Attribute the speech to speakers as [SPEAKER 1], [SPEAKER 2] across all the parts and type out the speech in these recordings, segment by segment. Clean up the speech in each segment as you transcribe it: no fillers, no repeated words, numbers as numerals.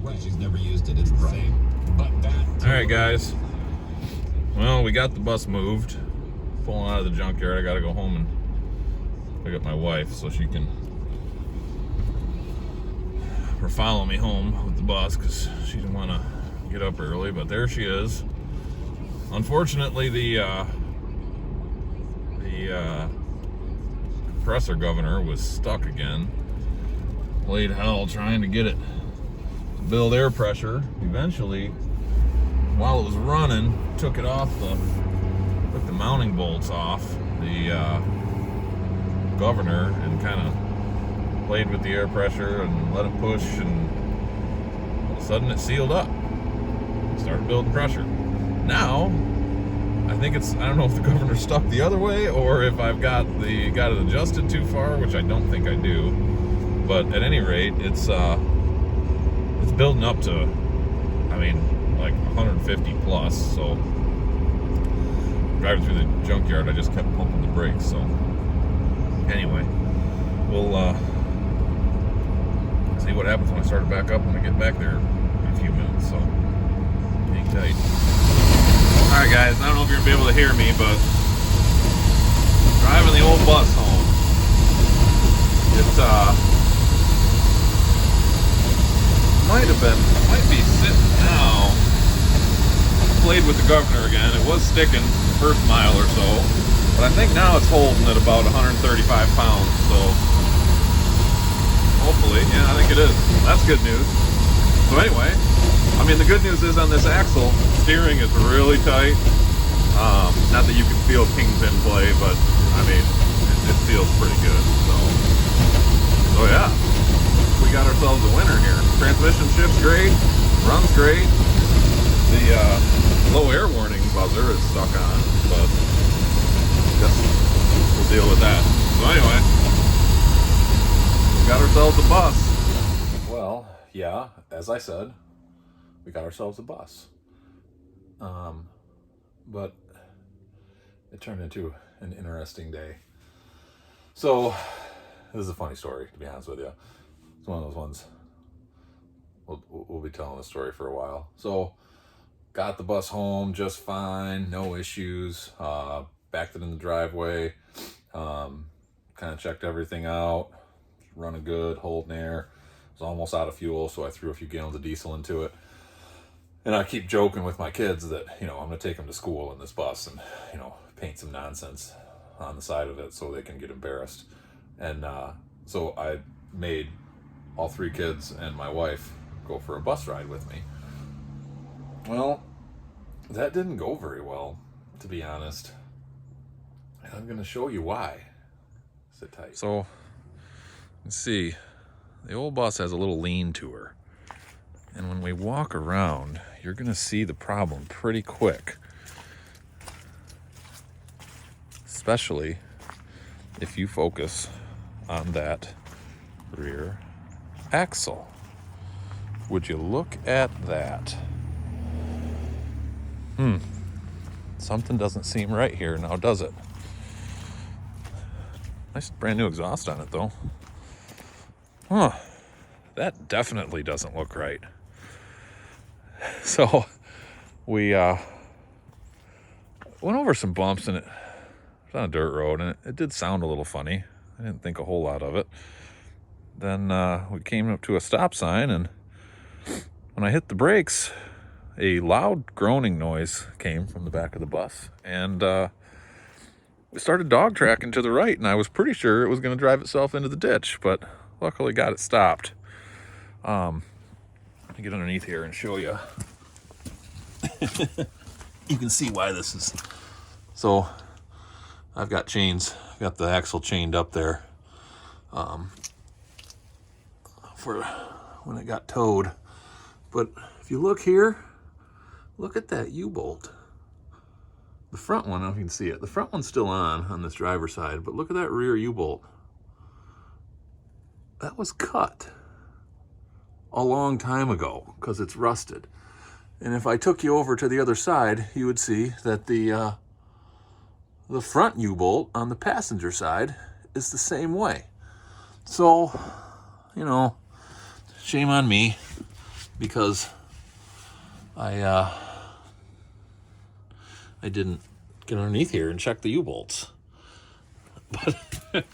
[SPEAKER 1] way. She's never used it. It's the same. But that. All right, guys. Well, we got the bus moved. Pulling out of the junkyard. I got to go home and pick up my wife so she can follow me home with the bus because she didn't want to get up early. But there she is. Unfortunately, the compressor governor was stuck again. Played hell trying to get it to build air pressure. Eventually, while it was running, took it off took the mounting bolts off the governor and kind of played with the air pressure and let it push, and all of a sudden it sealed up. Started building pressure. Now, I think I don't know if the governor's stuck the other way or if I've got it adjusted too far, which I don't think I do. But at any rate, it's building up to, I mean, like 150 plus. So driving through the junkyard, I just kept pumping the brakes. So anyway, we'll see what happens when I start it back up when I get back there in a few minutes. So hang tight. All right, guys. I don't know if you're gonna be able to hear me, but driving the old bus home. Might be sitting now. Played with the governor again. It was sticking the first mile or so, but I think now it's holding at about 135 pounds. So hopefully, yeah, I think it is. That's good news. So anyway, I mean, the good news is on this axle, steering is really tight. Not that you can feel kingpin play, but I mean, it feels pretty good. So yeah, we got ourselves a winner here. Transmission shifts great, runs great. The low air warning buzzer is stuck on, but guess we'll deal with that. So anyway, we got ourselves a bus. Well, yeah, as I said, we got ourselves a bus. But it turned into an interesting day. So this is a funny story, to be honest with you. It's one of those ones we'll be telling the story for a while. So got the bus home just fine, no issues. Backed it in the driveway. Kind of checked everything out. Running good, holding air. Was almost out of fuel, so I threw a few gallons of diesel into it. And I keep joking with my kids that, I'm going to take them to school in this bus and, paint some nonsense on the side of it so they can get embarrassed. And so I made all three kids and my wife go for a bus ride with me. Well, that didn't go very well, to be honest. And I'm going to show you why. Sit tight. So, let's see. The old bus has a little lean to her. And when we walk around, you're going to see the problem pretty quick. Especially if you focus on that rear axle. Would you look at that? Something doesn't seem right here now, does it? Nice brand new exhaust on it, though. That definitely doesn't look right. So we went over some bumps, and it was on a dirt road, and it did sound a little funny. I didn't think a whole lot of it. Then we came up to a stop sign, and when I hit the brakes, a loud groaning noise came from the back of the bus, and we started dog tracking to the right, and I was pretty sure it was going to drive itself into the ditch, but luckily got it stopped. Let me get underneath here and show you. You can see why this is. So I've got chains. I've got the axle chained up there for when it got towed. But if you look here, look at that U-bolt. The front one, I don't know if you can see it. The front one's still on this driver's side, but look at that rear U-bolt. That was cut a long time ago because it's rusted. And if I took you over to the other side, you would see that the front U-bolt on the passenger side is the same way. So, shame on me because I didn't get underneath here and check the U-bolts. But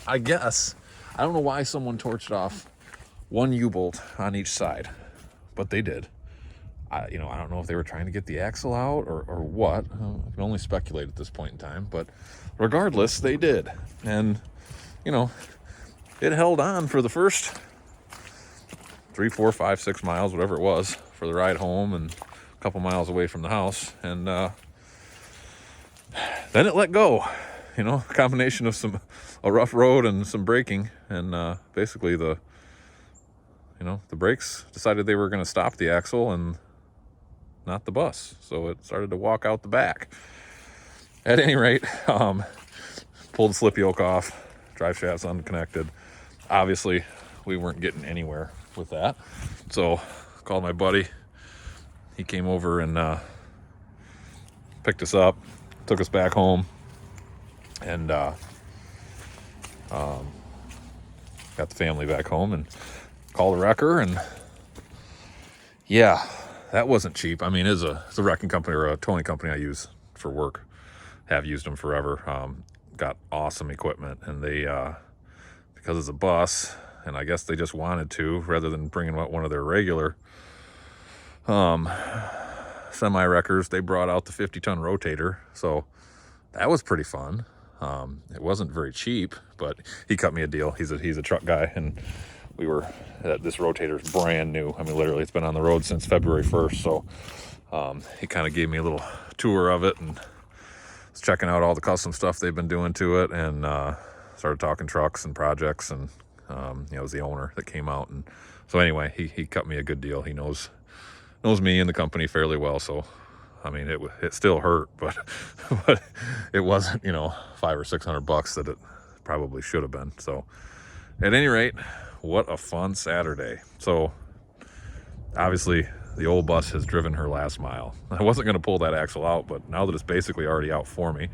[SPEAKER 1] I guess, I don't know why someone torched off one U-bolt on each side, but they did. I don't know if they were trying to get the axle out or what. I can only speculate at this point in time, but regardless, they did. And, it held on for the first 3, 4, 5, 6 miles, whatever it was, for the ride home and a couple miles away from the house. And then it let go. A combination of a rough road and some braking, and basically the brakes decided they were going to stop the axle and not the bus, so it started to walk out the back. At any rate, pulled the slip yoke off, drive shaft's unconnected. Obviously, we weren't getting anywhere with that, so called my buddy. He came over and picked us up, took us back home, and got the family back home and called a wrecker. And yeah, that wasn't cheap. I mean, it's a wrecking company or a towing company I use for work. Have used them forever. Got awesome equipment, and they because it's a bus, and I guess they just wanted to, rather than bringing out one of their regular semi-wreckers, they brought out the 50-ton rotator. So that was pretty fun. It wasn't very cheap, but he cut me a deal. He's a truck guy, and this rotator is brand new. I mean, literally, it's been on the road since February 1st. So he kind of gave me a little tour of it and was checking out all the custom stuff they've been doing to it, and started talking trucks and projects. And it was the owner that came out, and so anyway, he cut me a good deal. He knows me and the company fairly well, so I mean, it still hurt, but it wasn't, $500 or $600 that it probably should have been. So at any rate, what a fun Saturday. So obviously the old bus has driven her last mile. I wasn't going to pull that axle out, but now that it's basically already out for me,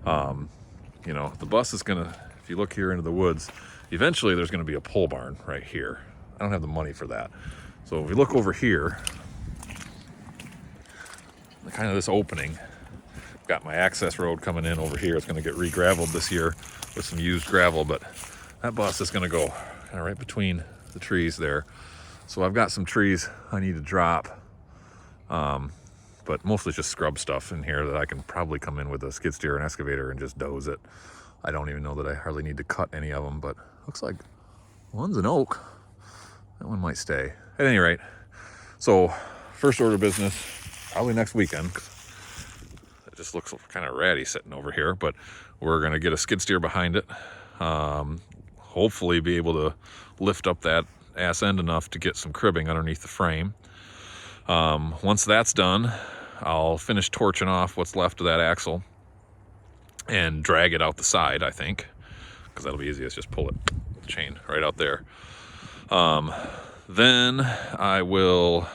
[SPEAKER 1] the bus is going to, if you look here into the woods, eventually there's going to be a pole barn right here. I don't have the money for that. So if we look over here, kind of this opening, got my access road coming in over here. It's going to get re-graveled this year with some used gravel, but that bus is going to go kind of right between the trees there. So I've got some trees I need to drop, but mostly just scrub stuff in here that I can probably come in with a skid steer and excavator and just doze it. I don't even know that I hardly need to cut any of them, but looks like one's an oak. That one might stay. At any rate, so first order of business, probably next weekend. It just looks kind of ratty sitting over here, but we're going to get a skid steer behind it. Hopefully be able to lift up that ass end enough to get some cribbing underneath the frame. Once that's done, I'll finish torching off what's left of that axle and drag it out the side, I think, because that'll be easiest. Just pull it, the chain right out there. Then I will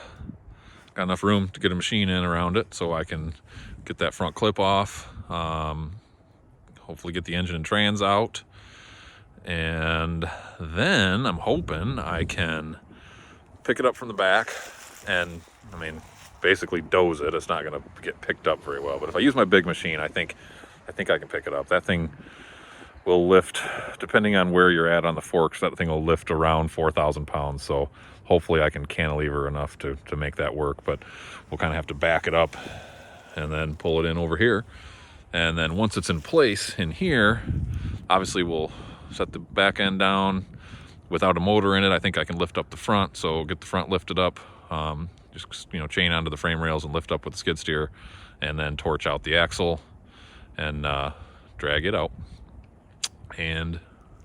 [SPEAKER 1] got enough room to get a machine in around it so I can get that front clip off, hopefully get the engine and trans out, and then I'm hoping I can pick it up from the back and, basically doze it. It's not going to get picked up very well, but if I use my big machine, I think I can pick it up. That thing will lift, depending on where you're at on the forks, that thing will lift around 4,000 pounds. So hopefully I can cantilever enough to make that work, but we'll kind of have to back it up and then pull it in over here. And then once it's in place in here, obviously we'll set the back end down without a motor in it. I think I can lift up the front, so get the front lifted up, just chain onto the frame rails and lift up with the skid steer, and then torch out the axle and drag it out, and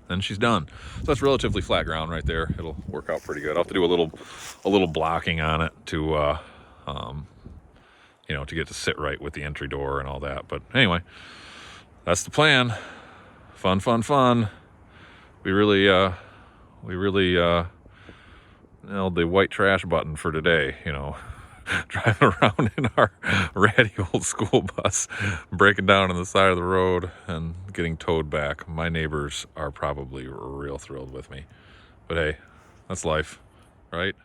[SPEAKER 1] then she's done. So that's relatively flat ground right there. It'll work out pretty good. I'll have to do a little blocking on it to to get to sit right with the entry door and all that. But anyway, that's the plan. Fun. We really nailed the white trash button for today, driving around in our ratty old school bus, breaking down on the side of the road and getting towed back. My neighbors are probably real thrilled with me, but hey, that's life, right?